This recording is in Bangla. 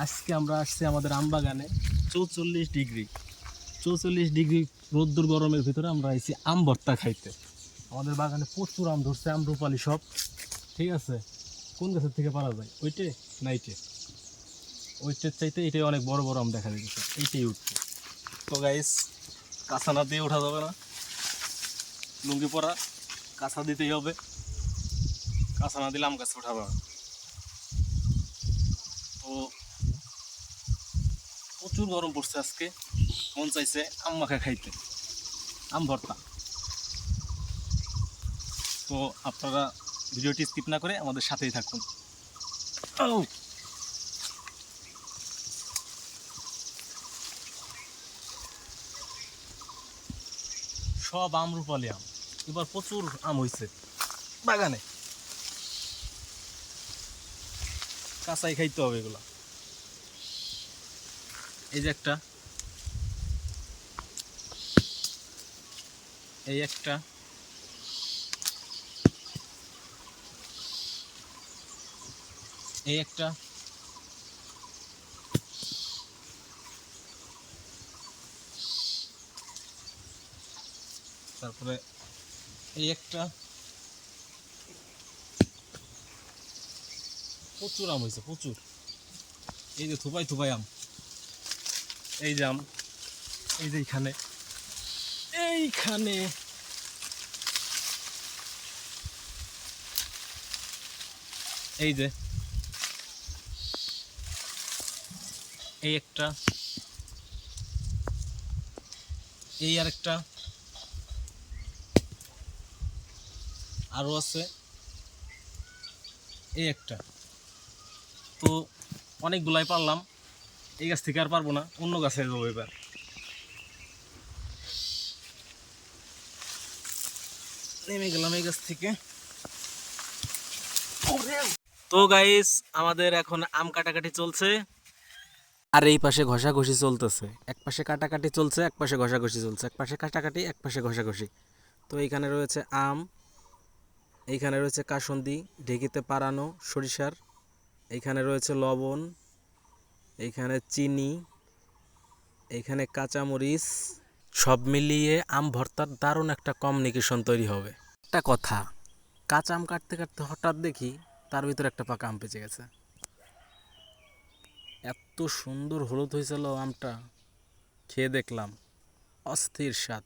আজকে আমরা আসছি আমাদের আম বাগানে 44 ডিগ্রি রোদ্দুর গরমের ভিতরে আমরা আইছি আম ভর্তা খাইতে। আমাদের বাগানে প্রচুর আম ধরছে, আম রূপালি সব। ঠিক আছে, কোন গাছের থেকে পারা যায়? ওইটে না এইটে? ওইটার চাইতে এটাই অনেক বড় বড় আম দেখা দিচ্ছে, এইটাই উঠছে। তো গাইস, কাঁচা না দিয়ে ওঠা যাবে না, লুঙ্গি পরা, কাঁচা দিতেই হবে। কাঁচা না দিলে আম গাছে ওঠাবে না। তো প্রচুর গরম পড়ছে আজকে, মন চাইছে আম মাখা খাইতে, আম ভর্তা। তো আপনারা ভিডিওটি স্কিপ না করে আমাদের সাথেই থাকুন। সব আম রূপালি আম, এবার প্রচুর আম হয়েছে বাগানে, কাঁচাই খাইতে হবে এগুলা। এই যে একটা, এই একটা, এই একটা, তারপরে এই একটা। প্রচুর আম হয়েছে, প্রচুর। এই যে থুপাই থুপাই আম, এই যে আম, এই যে এইখানে, এইখানে, এই যে, এই একটা, এই আর একটা, আরও আছে এই একটা। তো অনেকগুলাই পারলাম, এই গাছ থেকে আর পারবো না, অন্য গাছে যাবো এবার। নেমে গেলাম এই গাছ থেকে। তো গাইস, আমাদের এখন আম কাটাকাটি চলছে, আর এই পাশে ঘষাঘষি চলতেছে। এক পাশে কাটাকাটি চলছে, এক পাশে ঘষাঘষি চলছে, এক পাশে কাটাকাটি, এক পাশে ঘষাঘষি। তো এইখানে রয়েছে আম, এইখানে রয়েছে কাসুন্দি, ঢেঁকিতে পাড়ানো সরিষার, এইখানে রয়েছে লবণ, এইখানে চিনি, এইখানে কাঁচামরিচ। সব মিলিয়ে আম ভর্তার দারুণ একটা কমিউনিকেশন তৈরি হবে। একটা কথা, কাঁচা আম কাটতে কাটতে হঠাৎ দেখি তার ভিতরে একটা পাকা আম পেঁচে গেছে। এত সুন্দর হলুদ হয়েছিল আমটা, খেয়ে দেখলাম অস্থির স্বাদ।